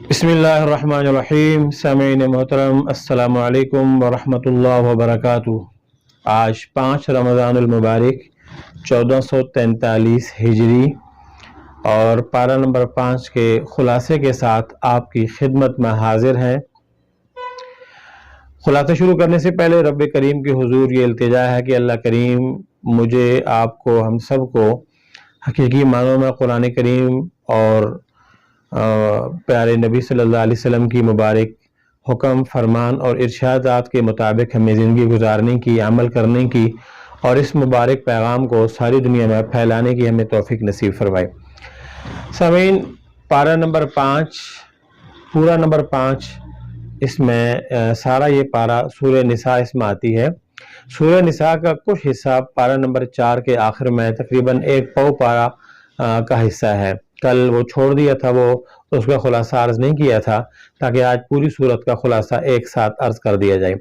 بسم اللہ الرحمن الرحیم. سامعین محترم، السلام علیکم ورحمۃ اللہ وبرکاتہ. آج 5 رمضان المبارک 1443 ہجری اور پارہ نمبر 5 کے خلاصے کے ساتھ آپ کی خدمت میں حاضر ہیں. خلاصہ شروع کرنے سے پہلے رب کریم کی حضور یہ التجا ہے کہ اللہ کریم مجھے، آپ کو، ہم سب کو حقیقی معنوں میں قرآن کریم اور پیارے نبی صلی اللہ علیہ وسلم کی مبارک حکم، فرمان اور ارشادات کے مطابق ہمیں زندگی گزارنے کی، عمل کرنے کی اور اس مبارک پیغام کو ساری دنیا میں پھیلانے کی ہمیں توفیق نصیب فرمائے. سامعین، پارہ نمبر 5، پورا نمبر 5، اس میں سارا یہ پارہ سورہ نساء اس میں آتی ہے. سورہ نساء کا کچھ حصہ پارہ نمبر 4 کے آخر میں تقریباً ایک پاؤ پارہ کا حصہ ہے. کل وہ چھوڑ دیا تھا، وہ اس کا خلاصہ عرض نہیں کیا تھا، تاکہ آج پوری سورت کا خلاصہ ایک ساتھ عرض کر دیا جائے.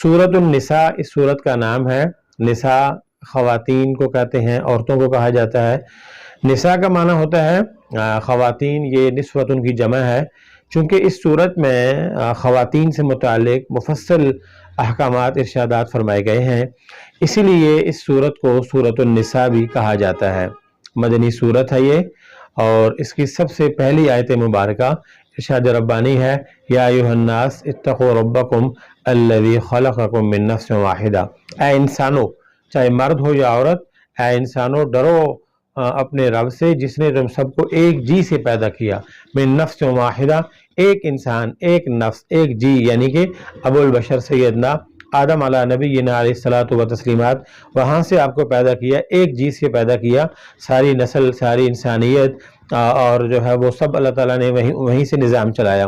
سورۃ النساء اس سورت کا نام ہے. نساء خواتین کو کہتے ہیں، عورتوں کو کہا جاتا ہے. نساء کا معنی ہوتا ہے خواتین، یہ نسوۃ کی جمع ہے. چونکہ اس سورت میں خواتین سے متعلق مفصل احکامات، ارشادات فرمائے گئے ہیں، اسی لیے اس سورت کو سورۃ النساء بھی کہا جاتا ہے. مدنی سورت ہے یہ، اور اس کی سب سے پہلی آیت مبارکہ ارشاد ربانی ہے، یا ایھا الناس اتقوا ربکم الذی خلقکم من نفس واحدہ. اے انسانو، چاہے مرد ہو یا عورت، اے انسانو ڈرو اپنے رب سے جس نے تم سب کو ایک جی سے پیدا کیا. من نفس واحدہ، ایک انسان، ایک نفس، ایک جی، یعنی کہ ابو البشر سیدنا آدم علیہ نبینا علیہ الصلوۃ والتسلیمات، وہاں سے آپ کو پیدا کیا، ایک جی سے پیدا کیا. ساری نسل، ساری انسانیت اور جو ہے وہ سب اللہ تعالیٰ نے وہیں سے نظام چلایا.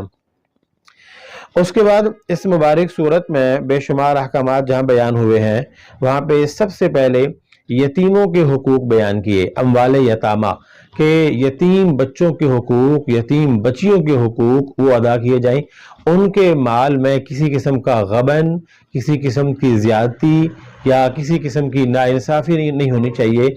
اس کے بعد اس مبارک صورت میں بے شمار احکامات جہاں بیان ہوئے ہیں، وہاں پہ سب سے پہلے یتیموں کے حقوق بیان کیے. اموال یتامہ، کہ یتیم بچوں کے حقوق، یتیم بچیوں کے حقوق وہ ادا کیے جائیں. ان کے مال میں کسی قسم کا غبن، کسی قسم کی زیادتی یا کسی قسم کی ناانصافی نہیں ہونی چاہیے.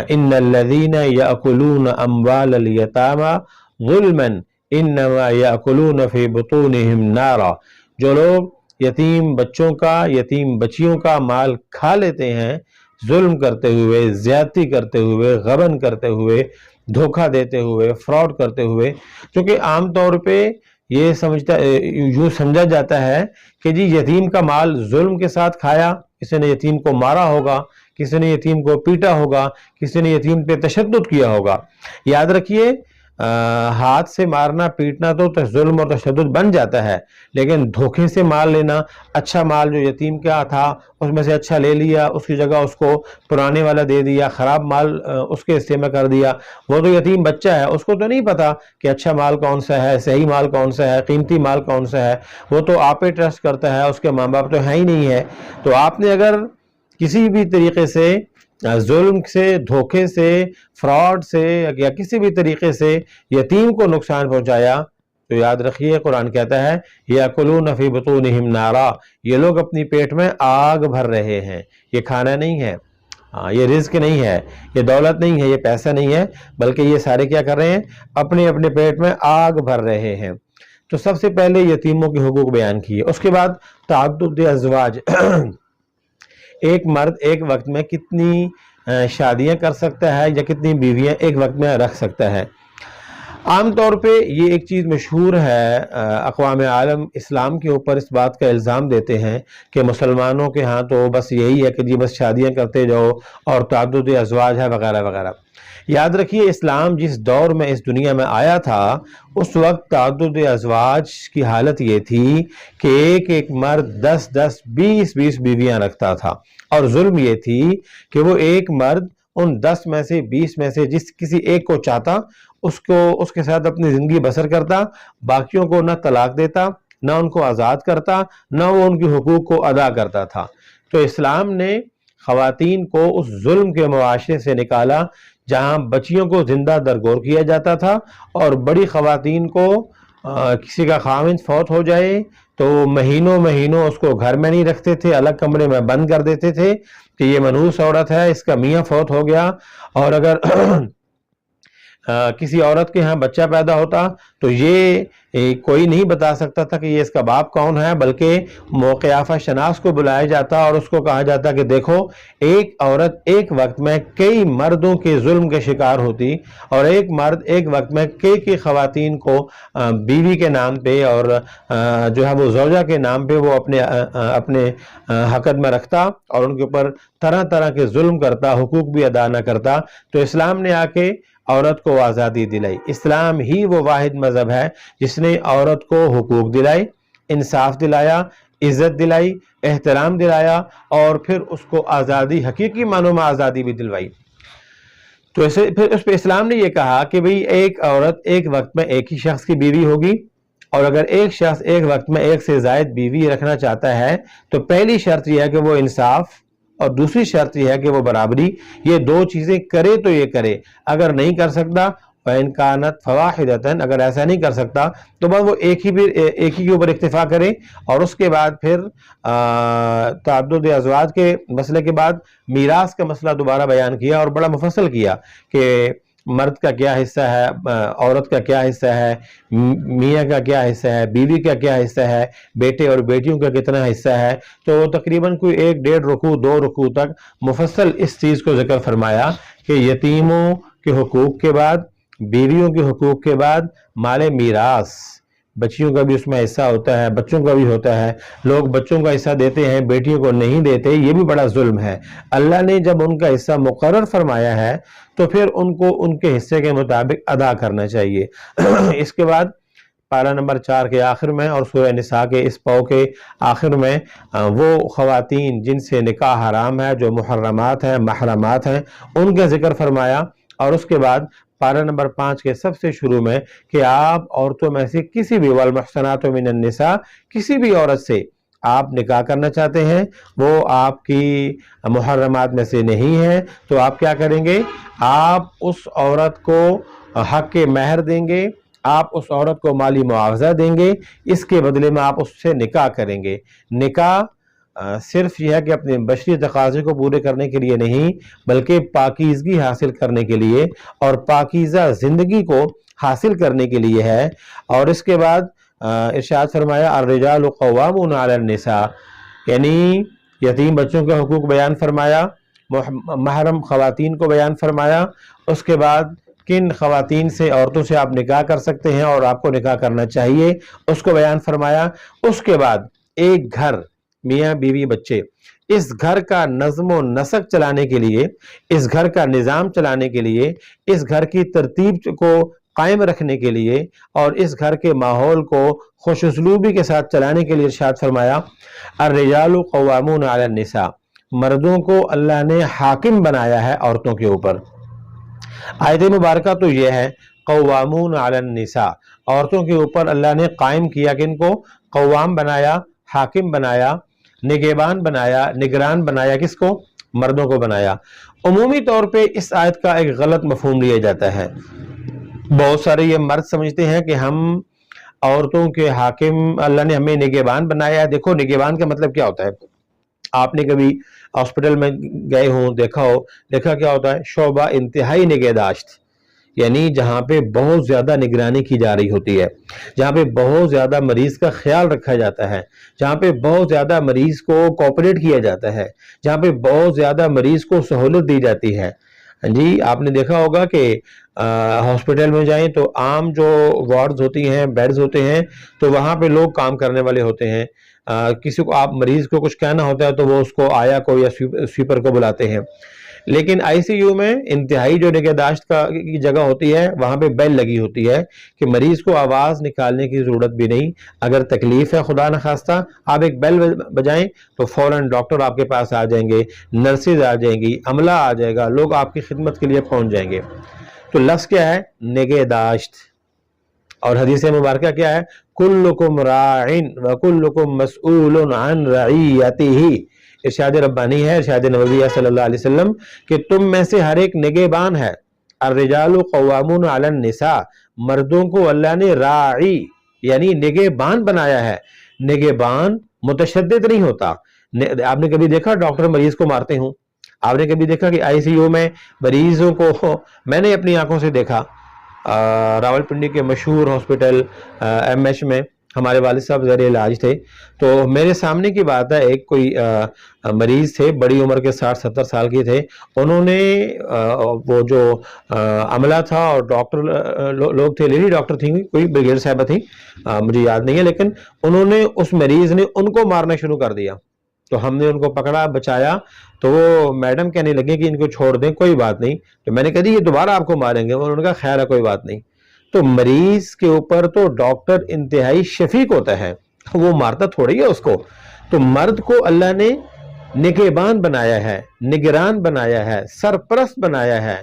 ان الذین یأکلون اموال الیتامى ظلما انما یأکلون فی بطونہم نارا. جو لوگ یتیم بچوں کا، یتیم بچیوں کا مال کھا لیتے ہیں، ظلم کرتے ہوئے، زیادتی کرتے ہوئے، غبن کرتے ہوئے، دھوکہ دیتے ہوئے، فراڈ کرتے ہوئے. کیونکہ عام طور پہ یہ یوں سمجھا جاتا ہے کہ جی یتیم کا مال ظلم کے ساتھ کھایا، کسی نے یتیم کو مارا ہوگا، کسی نے یتیم کو پیٹا ہوگا، کسی نے یتیم پہ تشدد کیا ہوگا. یاد رکھیے، ہاتھ سے مارنا، پیٹنا تو ظلم اور تشدد بن جاتا ہے، لیکن دھوکے سے مال لینا، اچھا مال جو یتیم کا تھا اس میں سے اچھا لے لیا، اس کی جگہ اس کو پرانے والا دے دیا، خراب مال اس کے حصے میں کر دیا. وہ تو یتیم بچہ ہے، اس کو تو نہیں پتا کہ اچھا مال کون سا ہے، صحیح مال کون سا ہے، قیمتی مال کون سا ہے. وہ تو آپ پہ ٹرسٹ کرتا ہے، اس کے ماں باپ تو ہے ہی نہیں ہے. تو آپ نے اگر کسی بھی طریقے سے ظلم سے، دھوکے سے، فراڈ سے یا کسی بھی طریقے سے یتیم کو نقصان پہنچایا، تو یاد رکھیے قرآن کہتا ہے یأکلون فی بطونہم نارا، یہ لوگ اپنی پیٹ میں آگ بھر رہے ہیں. یہ کھانا نہیں ہے، یہ رزق نہیں ہے، یہ دولت نہیں ہے، یہ پیسہ نہیں ہے، بلکہ یہ سارے کیا کر رہے ہیں؟ اپنے اپنے پیٹ میں آگ بھر رہے ہیں. تو سب سے پہلے یتیموں کے حقوق بیان کیے. اس کے بعد تعدد ازواج، ایک مرد ایک وقت میں کتنی شادیاں کر سکتا ہے یا کتنی بیویاں ایک وقت میں رکھ سکتا ہے. عام طور پہ یہ ایک چیز مشہور ہے، اقوام عالم اسلام کے اوپر اس بات کا الزام دیتے ہیں کہ مسلمانوں کے ہاں تو بس یہی ہے کہ جی بس شادیاں کرتے جاؤ اور تعدد ازواج ہے وغیرہ وغیرہ. یاد رکھیے اسلام جس دور میں اس دنیا میں آیا تھا، اس وقت تعدد ازواج کی حالت یہ تھی کہ ایک ایک مرد 10 20 بیویاں رکھتا تھا. اور ظلم یہ تھی کہ وہ ایک مرد ان 10 میں سے 20 میں سے جس کسی ایک کو چاہتا اس کے ساتھ اپنی زندگی بسر کرتا، باقیوں کو نہ طلاق دیتا، نہ ان کو آزاد کرتا، نہ وہ ان کے حقوق کو ادا کرتا تھا. تو اسلام نے خواتین کو اس ظلم کے معاشرے سے نکالا جہاں بچیوں کو زندہ درگور کیا جاتا تھا، اور بڑی خواتین کو کسی کا خاوند فوت ہو جائے تو مہینوں اس کو گھر میں نہیں رکھتے تھے، الگ کمرے میں بند کر دیتے تھے کہ یہ منحوس عورت ہے، اس کا میاں فوت ہو گیا. اور اگر کسی عورت کے ہاں بچہ پیدا ہوتا تو یہ کوئی نہیں بتا سکتا تھا کہ یہ اس کا باپ کون ہے، بلکہ قیافہ شناس کو بلایا جاتا اور اس کو کہا جاتا کہ دیکھو ایک عورت ایک وقت میں کئی مردوں کے ظلم کے شکار ہوتی، اور ایک مرد ایک وقت میں کئی خواتین کو بیوی کے نام پہ اور جو ہے وہ زوجہ کے نام پہ وہ اپنے حقد میں رکھتا اور ان کے اوپر طرح طرح کے ظلم کرتا، حقوق بھی ادا نہ کرتا۔ تو اسلام نے آ کے عورت کو آزادی دلائی۔ اسلام ہی وہ واحد مذہب ہے جس نے عورت کو حقوق دلائے، انصاف دلایا، عزت دلائی، احترام دلایا، اور پھر اس کو آزادی، حقیقی معنوں میں آزادی بھی دلوائی۔ تو پھر اس پہ اسلام نے یہ کہا کہ بھئی ایک عورت ایک وقت میں ایک ہی شخص کی بیوی ہوگی، اور اگر ایک شخص ایک وقت میں ایک سے زائد بیوی رکھنا چاہتا ہے تو پہلی شرط یہ ہے کہ وہ انصاف، اور دوسری شرط یہ ہے کہ وہ برابری۔ یہ دو چیزیں کرے تو یہ کرے، اگر نہیں کر سکتا فَإِنْ كَانَتْ فَوَاحِدَةً، اگر ایسا نہیں کر سکتا تو بس وہ ایک ہی کے اوپر اکتفا کرے، اور اس کے بعد پھر تعدد ازواج کے مسئلے کے بعد میراث کا مسئلہ دوبارہ بیان کیا اور بڑا مفصل کیا کہ مرد کا کیا حصہ ہے، عورت کا کیا حصہ ہے، میاں کا کیا حصہ ہے، بیوی کا کیا حصہ ہے، بیٹے اور بیٹیوں کا کتنا حصہ ہے۔ تو تقریباً کوئی 1-1.5 رکوع 2 رکوع تک مفصل اس چیز کو ذکر فرمایا کہ یتیموں کے حقوق کے بعد، بیویوں کے حقوق کے بعد مال میراث، بچیوں کا بھی اس میں حصہ ہوتا ہے، بچوں کا بھی ہوتا ہے، لوگ بچوں کا حصہ دیتے ہیں بیٹیوں کو نہیں دیتے، یہ بھی بڑا ظلم ہے۔ اللہ نے جب ان کا حصہ مقرر فرمایا ہے تو پھر ان کو ان کے حصے کے مطابق ادا کرنا چاہیے۔ اس کے بعد پارہ نمبر 4 کے آخر میں اور سورہ نساء کے اس پاؤ کے آخر میں وہ خواتین جن سے نکاح حرام ہے، جو محرمات ہیں، محرمات ہیں، ان کا ذکر فرمایا، اور اس کے بعد پارہ نمبر 5 کے سب سے شروع میں کہ آپ عورتوں میں سے کسی بھی، والمحصنات من النساء، کسی بھی عورت سے آپ نکاح کرنا چاہتے ہیں، وہ آپ کی محرمات میں سے نہیں ہے، تو آپ کیا کریں گے؟ آپ اس عورت کو حق مہر دیں گے، آپ اس عورت کو مالی معاوضہ دیں گے، اس کے بدلے میں آپ اس سے نکاح کریں گے۔ نکاح صرف یہ ہے کہ اپنے بشری تقاضے کو پورے کرنے کے لیے نہیں، بلکہ پاکیزگی حاصل کرنے کے لیے اور پاکیزہ زندگی کو حاصل کرنے کے لیے ہے۔ اور اس کے بعد ارشاد فرمایا الرجال قوامون علی النساء، یعنی یتیم بچوں کے حقوق بیان فرمایا، محرم خواتین کو بیان فرمایا، اس کے بعد کن خواتین سے، عورتوں سے آپ نکاح کر سکتے ہیں اور آپ کو نکاح کرنا چاہیے، اس کو بیان فرمایا۔ اس کے بعد ایک گھر، میاں بیوی بچے، اس گھر کا نظم و نسق چلانے کے لیے، اس گھر کا نظام چلانے کے لیے، اس گھر کی ترتیب کو قائم رکھنے کے لیے اور اس گھر کے ماحول کو خوش اسلوبی کے ساتھ چلانے کے لیے ارشاد فرمایا الرجال قوامون علی النساء، مردوں کو اللہ نے حاکم بنایا ہے عورتوں کے اوپر۔ آیت مبارکہ تو یہ ہے قوامون علی النساء، عورتوں کے اوپر اللہ نے قائم کیا، کہ ان کو قوام بنایا، حاکم بنایا، نگہبان بنایا، نگران بنایا، کس کو؟ مردوں کو بنایا۔ عمومی طور پہ اس آیت کا ایک غلط مفہوم لیا جاتا ہے، بہت سارے یہ مرد سمجھتے ہیں کہ ہم عورتوں کے حاکم، اللہ نے ہمیں نگہبان بنایا ہے۔ دیکھو نگہبان کا مطلب کیا ہوتا ہے؟ آپ نے کبھی ہاسپٹل میں گئے ہوں، دیکھا کیا ہوتا ہے؟ شعبہ انتہائی نگہداشت، یعنی جہاں پہ بہت زیادہ نگرانی کی جا رہی ہوتی ہے، جہاں پہ بہت زیادہ مریض کا خیال رکھا جاتا ہے، جہاں پہ بہت زیادہ مریض کو کوآپریٹ کیا جاتا ہے، جہاں پہ بہت زیادہ مریض کو سہولت دی جاتی ہے۔ جی آپ نے دیکھا ہوگا کہ ہاسپٹل میں جائیں تو عام جو وارڈز ہوتی ہیں، بیڈز ہوتے ہیں، تو وہاں پہ لوگ کام کرنے والے ہوتے ہیں۔ کسی کو آپ مریض کو کچھ کہنا ہوتا ہے تو وہ اس کو آیا کو یا سویپر کو بلاتے ہیں۔ لیکن آئی سی یو میں انتہائی جو نگہداشت کی جگہ ہوتی ہے، وہاں پہ بیل لگی ہوتی ہے کہ مریض کو آواز نکالنے کی ضرورت بھی نہیں، اگر تکلیف ہے خدا نخواستہ آپ ایک بیل بجائیں تو فوراً ڈاکٹر آپ کے پاس آ جائیں گے، نرسز آ جائیں گی، عملہ آ جائے گا، لوگ آپ کی خدمت کے لیے پہنچ جائیں گے۔ تو لفظ کیا ہے؟ نگہداشت۔ اور حدیث مبارکہ کیا ہے؟ کلکم راعن وکلکم مسئول عن رعیتہ، ارشاد ربانی ہے، ارشاد نبوی صلی اللہ علیہ وسلم، کہ تم میں سے ہر ایک نگہبان ہے۔ الرجال قوامون علی النساء، مردوں کو اللہ نے راعی یعنی نگہبان بنایا ہے۔ نگہبان متشدد نہیں ہوتا۔ آپ نے کبھی دیکھا ڈاکٹر مریض کو مارتے ہوں؟ آپ نے کبھی دیکھا کہ آئی سی یو میں مریضوں کو، میں نے اپنی آنکھوں سے دیکھا راولپنڈی کے مشہور ہاسپٹل MH میں ہمارے والد صاحب زیر علاج تھے. تو میرے سامنے کی بات ہے، ایک کوئی مریض تھے، بڑی عمر کے 60-70 سال کے تھے. انہوں نے وہ جو عملہ تھا اور ڈاکٹر لوگ تھے، لیڈی ڈاکٹر تھیں، کوئی بریگیڈ صاحبہ تھیں، مجھے یاد نہیں ہے، لیکن انہوں نے اس مریض نے ان کو مارنا شروع کر دیا. تو ہم نے ان کو پکڑا، بچایا. تو وہ میڈم کہنے لگے کہ ان کو چھوڑ دیں، کوئی بات نہیں. تو میں نے کہا جی یہ دوبارہ آپ کو ماریں گے. انہوں نے کہا خیر ہے کوئی بات نہیں. تو مریض کے اوپر تو ڈاکٹر انتہائی شفیق ہوتا ہے، وہ مارتا تھوڑی ہے اس کو. تو مرد کو اللہ نے نگہبان بنایا ہے، نگران بنایا ہے، سرپرست بنایا ہے،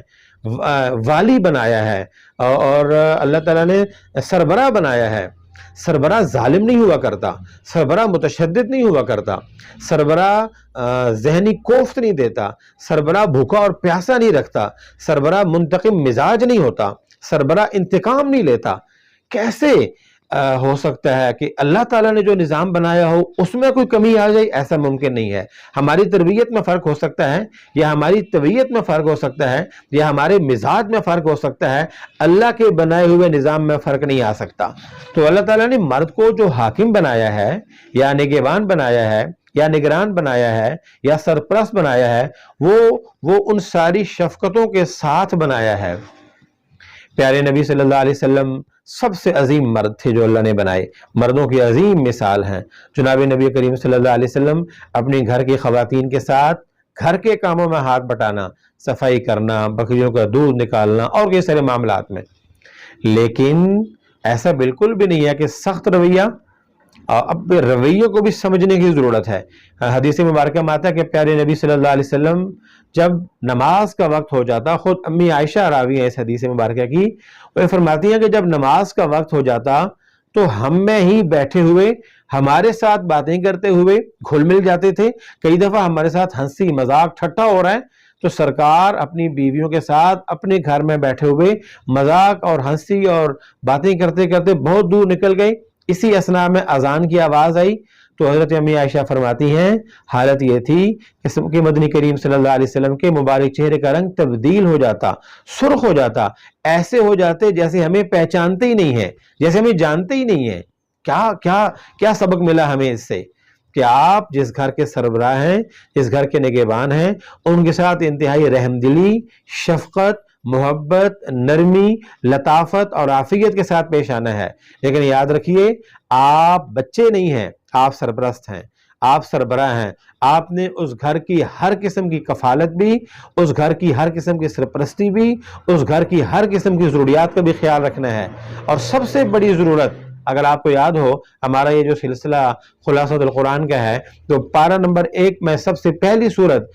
والی بنایا ہے، اور اللہ تعالیٰ نے سربراہ بنایا ہے. سربراہ ظالم نہیں ہوا کرتا، سربراہ متشدد نہیں ہوا کرتا، سربراہ ذہنی کوفت نہیں دیتا، سربراہ بھوکا اور پیاسا نہیں رکھتا، سربراہ منتقم مزاج نہیں ہوتا، سربراہ انتقام نہیں لیتا. کیسے ہو سکتا ہے کہ اللہ تعالیٰ نے جو نظام بنایا ہو اس میں کوئی کمی آ جائے؟ ایسا ممکن نہیں ہے. ہماری تربیت میں فرق ہو سکتا ہے، یا ہماری طبیعت میں فرق ہو سکتا ہے، یا ہمارے مزاج میں فرق ہو سکتا ہے، اللہ کے بنائے ہوئے نظام میں فرق نہیں آ سکتا. تو اللہ تعالیٰ نے مرد کو جو حاکم بنایا ہے، یا نگہبان بنایا ہے، یا نگران بنایا ہے، یا سرپرست بنایا ہے، وہ ان ساری شفقتوں کے ساتھ بنایا ہے. پیارے نبی صلی اللہ علیہ وسلم سب سے عظیم مرد تھے جو اللہ نے بنائے، مردوں کی عظیم مثال ہیں. جناب نبی کریم صلی اللہ علیہ وسلم اپنی گھر کی خواتین کے ساتھ گھر کے کاموں میں ہاتھ بٹانا، صفائی کرنا، بکریوں کا دودھ نکالنا اور کئی سارے معاملات میں. لیکن ایسا بالکل بھی نہیں ہے کہ سخت رویہ. اب رویوں کو بھی سمجھنے کی ضرورت ہے. حدیث مبارکہ میں آتا ہے کہ پیارے نبی صلی اللہ علیہ وسلم جب نماز کا وقت ہو جاتا، خود امی عائشہ راوی ہے اس حدیث مبارکہ کی، وہ فرماتی ہیں کہ جب نماز کا وقت ہو جاتا تو ہم میں ہی بیٹھے ہوئے ہمارے ساتھ باتیں کرتے ہوئے گھل مل جاتے تھے. کئی دفعہ ہمارے ساتھ ہنسی مذاق ٹھٹا ہو رہا ہے تو سرکار اپنی بیویوں کے ساتھ اپنے گھر میں بیٹھے ہوئے مذاق اور ہنسی اور باتیں کرتے کرتے بہت دور نکل گئے. اسی اثناء میں اذان کی آواز آئی تو حضرت امی عائشہ فرماتی ہیں حالت یہ تھی کہ مدنی کریم صلی اللہ علیہ وسلم کے مبارک چہرے کا رنگ تبدیل ہو جاتا، سرخ ہو جاتا، ایسے ہو جاتے جیسے ہمیں پہچانتے ہی نہیں ہیں، جیسے ہمیں جانتے ہی نہیں ہیں. کیا سبق ملا ہمیں اس سے کہ آپ جس گھر کے سربراہ ہیں، جس گھر کے نگہبان ہیں، ان کے ساتھ انتہائی رحم دلی، شفقت، محبت، نرمی، لطافت اور عافیت کے ساتھ پیش آنا ہے. لیکن یاد رکھیے آپ بچے نہیں ہیں، آپ سرپرست ہیں، آپ سربراہ ہیں. آپ نے اس گھر کی ہر قسم کی کفالت بھی، اس گھر کی ہر قسم کی سرپرستی بھی، اس گھر کی ہر قسم کی ضروریات کا بھی خیال رکھنا ہے. اور سب سے بڑی ضرورت، اگر آپ کو یاد ہو ہمارا یہ جو سلسلہ خلاصۃ القرآن کا ہے تو پارہ نمبر 1 میں سب سے پہلی سورت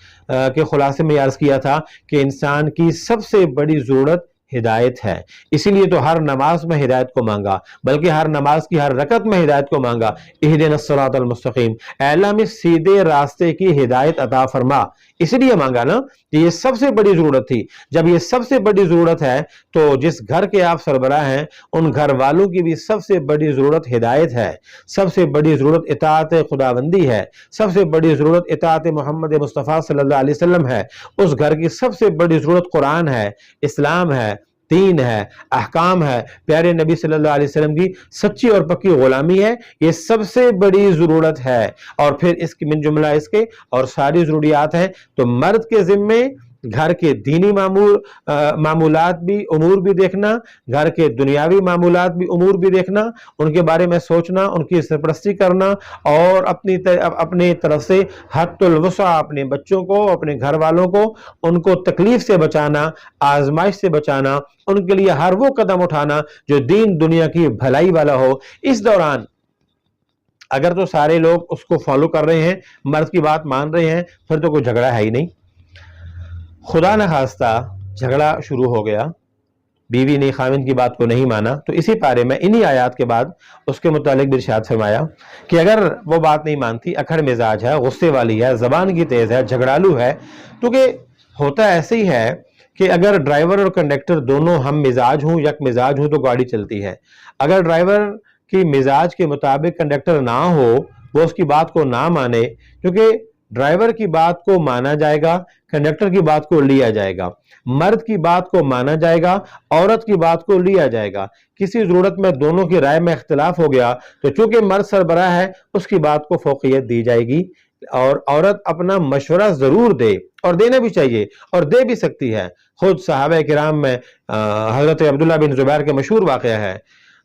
کے خلاصے میں عرض کیا تھا کہ انسان کی سب سے بڑی ضرورت ہدایت ہے. اسی لیے تو ہر نماز میں ہدایت کو مانگا، بلکہ ہر نماز کی ہر رکعت میں ہدایت کو مانگا. اہدنا الصراط المستقیم، اے اللہ ہمیں سیدھے راستے کی ہدایت عطا فرما. اسی لیے مانگا نا کہ یہ سب سے بڑی ضرورت تھی. جب یہ سب سے بڑی ضرورت ہے تو جس گھر کے آپ سربراہ ہیں ان گھر والوں کی بھی سب سے بڑی ضرورت ہدایت ہے، سب سے بڑی ضرورت اطاعت خداوندی ہے، سب سے بڑی ضرورت اطاعت محمد مصطفیٰ صلی اللہ علیہ وسلم ہے. اس گھر کی سب سے بڑی ضرورت قرآن ہے، اسلام ہے، دین ہے، احکام ہے، پیارے نبی صلی اللہ علیہ وسلم کی سچی اور پکی غلامی ہے. یہ سب سے بڑی ضرورت ہے. اور پھر اس کی من جملہ اس کے اور ساری ضروریات ہیں. تو مرد کے ذمے گھر کے دینی معمولات بھی، امور بھی دیکھنا، گھر کے دنیاوی معمولات بھی، امور بھی دیکھنا، ان کے بارے میں سوچنا، ان کی سرپرستی کرنا، اور اپنی طرف سے حد الوسع اپنے بچوں کو، اپنے گھر والوں کو، ان کو تکلیف سے بچانا، آزمائش سے بچانا، ان کے لیے ہر وہ قدم اٹھانا جو دین دنیا کی بھلائی والا ہو. اس دوران اگر تو سارے لوگ اس کو فالو کر رہے ہیں، مرد کی بات مان رہے ہیں، پھر تو کوئی جھگڑا ہے ہی نہیں. خدا نہ خواستہ جھگڑا شروع ہو گیا، بیوی نے خاوند کی بات کو نہیں مانا، تو اسی پارے میں انہی آیات کے بعد اس کے متعلق بھی ارشاد فرمایا کہ اگر وہ بات نہیں مانتی، اکھڑ مزاج ہے، غصے والی ہے، زبان کی تیز ہے، جھگڑالو ہے، تو کہ ہوتا ایسے ہی ہے کہ اگر ڈرائیور اور کنڈکٹر دونوں ہم مزاج ہوں، یک مزاج ہوں، تو گاڑی چلتی ہے. اگر ڈرائیور کی مزاج کے مطابق کنڈکٹر نہ ہو، وہ اس کی بات کو نہ مانے، کیونکہ ڈرائیور کی بات کو مانا جائے گا، کنڈکٹر کی بات کو لیا جائے گا، مرد کی بات کو مانا جائے گا، عورت کی بات کو لیا جائے گا۔ کسی ضرورت میں دونوں کی رائے میں اختلاف ہو گیا تو چونکہ مرد سربراہ ہے اس کی بات کو فوقیت دی جائے گی، اور عورت اپنا مشورہ ضرور دے، اور دینا بھی چاہیے اور دے بھی سکتی ہے۔ خود صحابہ کرام میں حضرت عبداللہ بن زبیر کے مشہور واقعہ ہے،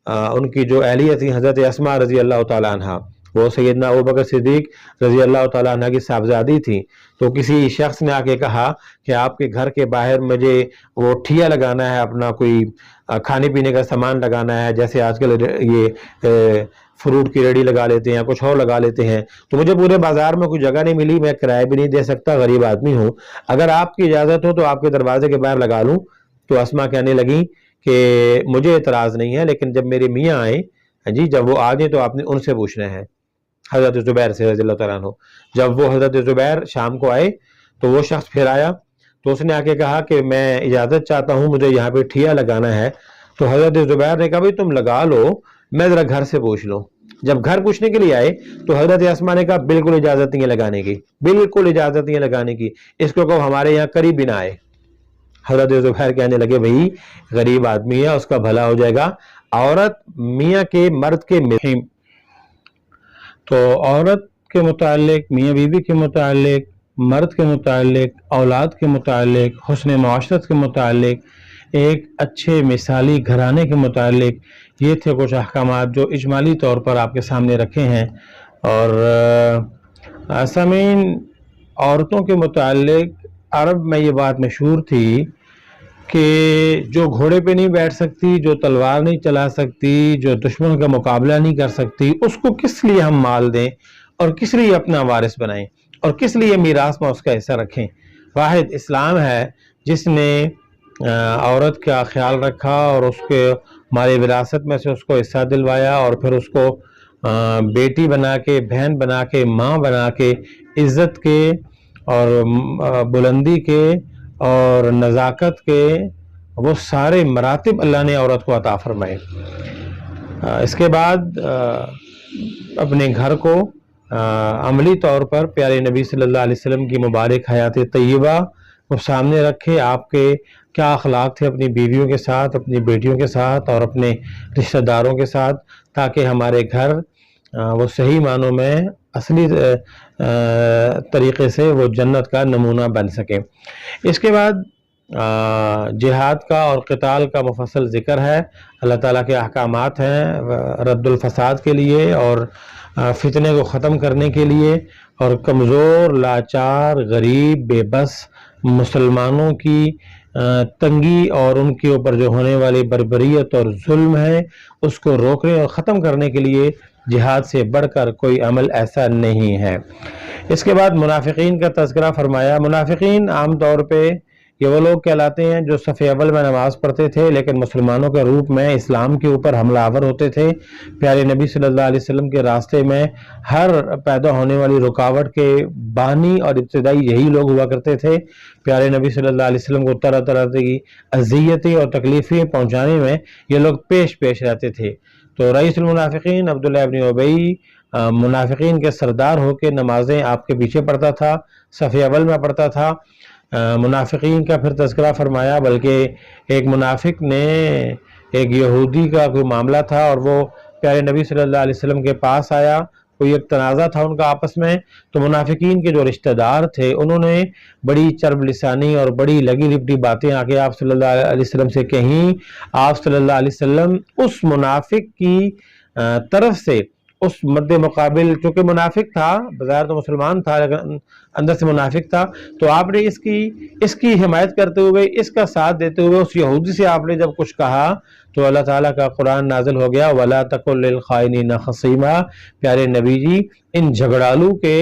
ان کی جو اہلیہ تھی حضرت اسماء رضی اللہ تعالیٰ عنہ، وہ سیدنا ابوبکر صدیق رضی اللہ تعالیٰ عنہ کی صاحبزادی تھی۔ تو کسی شخص نے آ کے کہا کہ آپ کے گھر کے باہر مجھے وہ ٹھیا لگانا ہے، اپنا کوئی کھانے پینے کا سامان لگانا ہے، جیسے آج کل یہ فروٹ کی ریڑھی لگا لیتے ہیں یا کچھ اور لگا لیتے ہیں، تو مجھے پورے بازار میں کوئی جگہ نہیں ملی، میں کرایہ بھی نہیں دے سکتا، غریب آدمی ہوں، اگر آپ کی اجازت ہو تو آپ کے دروازے کے باہر لگا لوں۔ تو اسماء کہنے لگی کہ مجھے اعتراض نہیں ہے، لیکن جب میرے میاں آئے، جی جب وہ آ جائیں تو آپ نے ان سے پوچھنا ہے، حضرت زبیر سے رضی اللہ تعالیٰ عنہ۔ جب وہ حضرت زبیر شام کو آئے تو وہ شخص پھر آیا، تو اس نے آ کے کہا کہ میں اجازت چاہتا ہوں، مجھے یہاں پہ ٹھیا لگانا ہے۔ تو حضرت زبیر نے کہا بھائی تم لگا لو، میں ذرا گھر سے پوچھ لوں۔ جب گھر پوچھنے کے لیے آئے تو حضرت اسماء نے کہا بالکل اجازت نہیں ہے لگانے کی، بالکل اجازت نہیں ہے لگانے کی، اس کو کہو ہمارے یہاں قریب بھی نہ آئے۔ حضرت زبیر کہنے لگے بھائی غریب آدمی ہے، اس کا بھلا ہو جائے گا، عورت میاں کے مرد کے مہم۔ تو عورت کے متعلق، میاں بیوی کے متعلق، مرد کے متعلق، اولاد کے متعلق، حسن معاشرت کے متعلق، ایک اچھے مثالی گھرانے کے متعلق، یہ تھے کچھ احکامات جو اجمالی طور پر آپ کے سامنے رکھے ہیں۔ اور سامعین، عورتوں کے متعلق عرب میں یہ بات مشہور تھی کہ جو گھوڑے پہ نہیں بیٹھ سکتی، جو تلوار نہیں چلا سکتی، جو دشمن کا مقابلہ نہیں کر سکتی، اس کو کس لیے ہم مال دیں اور کس لیے اپنا وارث بنائیں اور کس لیے میراث میں اس کا حصہ رکھیں۔ واحد اسلام ہے جس نے عورت کا خیال رکھا اور اس کے مال وراثت میں سے اس کو حصہ دلوایا، اور پھر اس کو بیٹی بنا کے، بہن بنا کے، ماں بنا کے، عزت کے اور بلندی کے اور نزاکت کے وہ سارے مراتب اللہ نے عورت کو عطا فرمائے۔ اس کے بعد اپنے گھر کو عملی طور پر پیارے نبی صلی اللہ علیہ وسلم کی مبارک حیات طیبہ کو سامنے رکھے، آپ کے کیا اخلاق تھے اپنی بیویوں کے ساتھ، اپنی بیٹیوں کے ساتھ اور اپنے رشتہ داروں کے ساتھ، تاکہ ہمارے گھر وہ صحیح معنوں میں اصلی طریقے سے وہ جنت کا نمونہ بن سکے۔ اس کے بعد جہاد کا اور قتال کا مفصل ذکر ہے۔ اللہ تعالیٰ کے احکامات ہیں رد الفساد کے لیے اور فتنے کو ختم کرنے کے لیے، اور کمزور، لاچار، غریب، بے بس مسلمانوں کی تنگی اور ان کے اوپر جو ہونے والی بربریت اور ظلم ہے اس کو روکنے اور ختم کرنے کے لیے جہاد سے بڑھ کر کوئی عمل ایسا نہیں ہے۔ اس کے بعد منافقین کا تذکرہ فرمایا۔ منافقین عام طور پہ یہ وہ لوگ کہلاتے ہیں جو صف اول میں نماز پڑھتے تھے لیکن مسلمانوں کے روپ میں اسلام کے اوپر حملہ آور ہوتے تھے، پیارے نبی صلی اللہ علیہ وسلم کے راستے میں ہر پیدا ہونے والی رکاوٹ کے بانی اور ابتدائی یہی لوگ ہوا کرتے تھے۔ پیارے نبی صلی اللہ علیہ وسلم کو طرح طرح کی اذیتیں اور تکلیفیں پہنچانے میں یہ لوگ پیش رہتے تھے۔ تو رئیس المنافقین عبداللہ ابن ابی منافقین کے سردار ہو کے نمازیں آپ کے پیچھے پڑھتا تھا، صف اول میں پڑھتا تھا۔ منافقین کا پھر تذکرہ فرمایا، بلکہ ایک منافق نے ایک یہودی کا کوئی معاملہ تھا اور وہ پیارے نبی صلی اللہ علیہ وسلم کے پاس آیا، کوئی ایک تنازع تھا ان کا آپس میں، تو منافقین کے جو رشتہ دار تھے انہوں نے بڑی چرب لسانی اور بڑی لگی لپٹی باتیں آ کے آپ صلی اللہ علیہ وسلم سے کہیں۔ آپ صلی اللہ علیہ وسلم اس منافق کی طرف سے اس مد مقابل، چونکہ منافق تھا، بظاہر تو مسلمان تھا لیکن اندر سے منافق تھا، تو آپ نے اس کی حمایت کرتے ہوئے، اس کا ساتھ دیتے ہوئے اس یہودی سے آپ نے جب کچھ کہا تو اللہ تعالیٰ کا قرآن نازل ہو گیا، وَلَا تَكُن لِّلْخَائِنِينَ خَصِيمًا۔ پیارے نبی جی ان جھگڑالو کے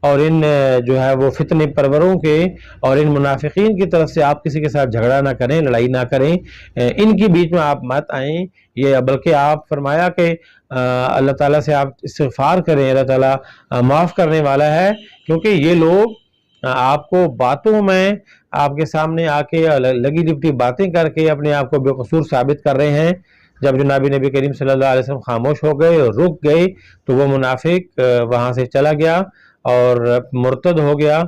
اور ان جو ہے وہ فتنے پروروں کے اور ان منافقین کی طرف سے آپ کسی کے ساتھ جھگڑا نہ کریں، لڑائی نہ کریں، ان کی بیچ میں آپ مت آئیں، یہ بلکہ آپ فرمایا کہ اللہ تعالیٰ سے آپ استغفار کریں، اللہ تعالیٰ معاف کرنے والا ہے، کیونکہ یہ لوگ آپ کو باتوں میں آپ کے سامنے آ کے لگی لپٹی باتیں کر کے اپنے آپ کو بے قصور ثابت کر رہے ہیں۔ جب جناب نبی کریم صلی اللہ علیہ وسلم خاموش ہو گئے اور رک گئے تو وہ منافق وہاں سے چلا گیا اور مرتد ہو گیا،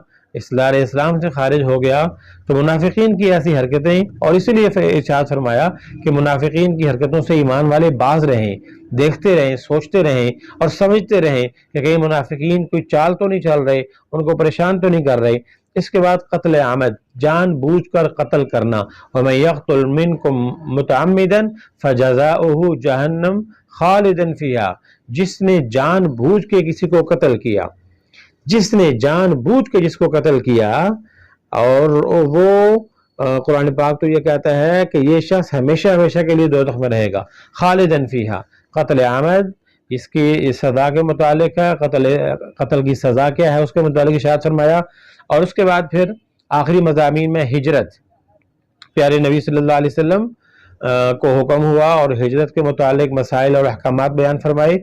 دار اسلام سے خارج ہو گیا، تو منافقین کی ایسی حرکتیں، اور اسی لیے ارشاد فرمایا کہ منافقین کی حرکتوں سے ایمان والے باز رہیں، دیکھتے رہیں، سوچتے رہیں اور سمجھتے رہیں کہ کہیں منافقین کوئی چال تو نہیں چل رہے، ان کو پریشان تو نہیں کر رہے۔ اس کے بعد قتل عامد، جان بوجھ کر قتل کرنا، وَمَن يَقْتُلْ مِنْكُمْ مُتَعَمِّدًا فَجَزَاؤُهُ جَهَنَّمُ خَالِدًا فِيهَا، جس نے جان بوجھ کے کسی کو قتل کیا، جس نے جان بوجھ کے جس کو قتل کیا، اور وہ قرآن پاک تو یہ کہتا ہے کہ یہ شخص ہمیشہ ہمیشہ کے لیے دوزخ میں رہے گا، خالدن فیہا۔ قتل عامد اس کی سزا کے متعلق ہے، قتل کی سزا کیا ہے اس کے متعلق ارشاد فرمایا۔ اور اس کے بعد پھر آخری مضامین میں ہجرت، پیارے نبی صلی اللہ علیہ وسلم کو حکم ہوا اور ہجرت کے متعلق مسائل اور احکامات بیان فرمائے۔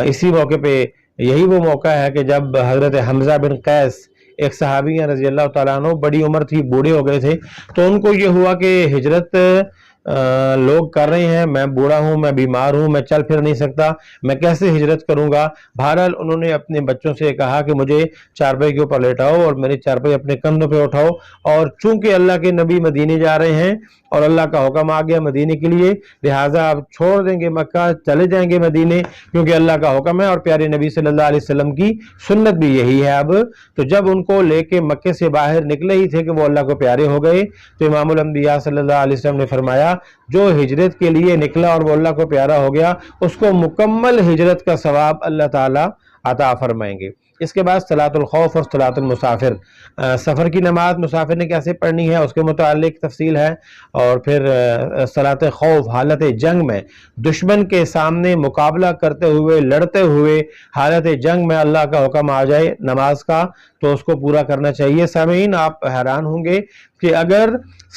اسی موقع پہ یہی وہ موقع ہے کہ جب حضرت حمزہ بن قیس ایک صحابی ہیں رضی اللہ تعالیٰ عنہ، بڑی عمر تھی، بوڑھے ہو گئے تھے، تو ان کو یہ ہوا کہ ہجرت لوگ کر رہے ہیں، میں بوڑھا ہوں، میں بیمار ہوں، میں چل پھر نہیں سکتا، میں کیسے ہجرت کروں گا؟ بہرحال انہوں نے اپنے بچوں سے کہا کہ مجھے چارپائی کے اوپر لیٹاؤ اور میری چارپائی اپنے کندھوں پہ اٹھاؤ، اور چونکہ اللہ کے نبی مدینے جا رہے ہیں اور اللہ کا حکم آ گیا مدینے کے لیے، لہٰذا آپ چھوڑ دیں گے مکہ، چلے جائیں گے مدینے، کیونکہ اللہ کا حکم ہے اور پیارے نبی صلی اللہ علیہ وسلم کی سنت بھی یہی ہے اب۔ تو جب ان کو لے کے مکے سے باہر نکلے ہی تھے کہ وہ اللہ کو پیارے ہو گئے، تو امام الانبیاء صلی اللہ علیہ وسلم نے فرمایا جو ہجرت کے لیے نکلا اور وہ اللہ کو پیارا ہو گیا، اس کو مکمل ہجرت کا ثواب اللہ تعالیٰ عطا فرمائیں گے۔ اس کے بعد صلاۃ الخوف اور صلاۃ المسافر، سفر کی نماز مسافر نے کیسے پڑھنی ہے اس کے متعلق تفصیل ہے۔ اور پھر صلاۃ خوف، حالت جنگ میں دشمن کے سامنے مقابلہ کرتے ہوئے، لڑتے ہوئے حالت جنگ میں اللہ کا حکم آ جائے نماز کا تو اس کو پورا کرنا چاہیے۔ سامعین، آپ حیران ہوں گے کہ اگر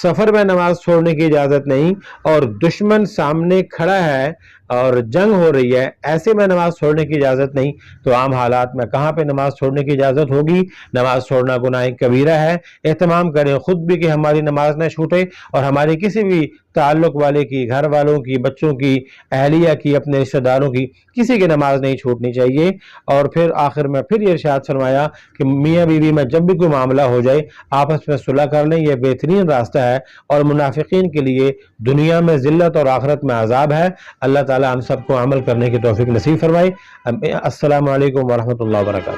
سفر میں نماز چھوڑنے کی اجازت نہیں اور دشمن سامنے کھڑا ہے اور جنگ ہو رہی ہے، ایسے میں نماز چھوڑنے کی اجازت نہیں، تو عام حالات میں کہاں پہ نماز چھوڑنے کی اجازت ہوگی؟ نماز چھوڑنا گناہ کبیرہ ہے۔ اہتمام کریں خود بھی کہ ہماری نماز نہ چھوٹے، اور ہماری کسی بھی تعلق والے کی، گھر والوں کی، بچوں کی، اہلیہ کی، اپنے رشتہ داروں کی، کسی کی نماز نہیں چھوٹنی چاہیے۔ اور پھر آخر میں پھر یہ ارشاد فرمایا کہ میاں بیوی میں جب بھی کوئی معاملہ ہو جائے آپس میں صلح کر لیں، یہ بہترین راستہ ہے، اور منافقین کے لیے دنیا میں ذلت اور آخرت میں عذاب ہے۔ اللہ تعالی ہم سب کو عمل کرنے کی توفیق نصیب فرمائے۔ السلام علیکم ورحمۃ اللہ وبرکاتہ۔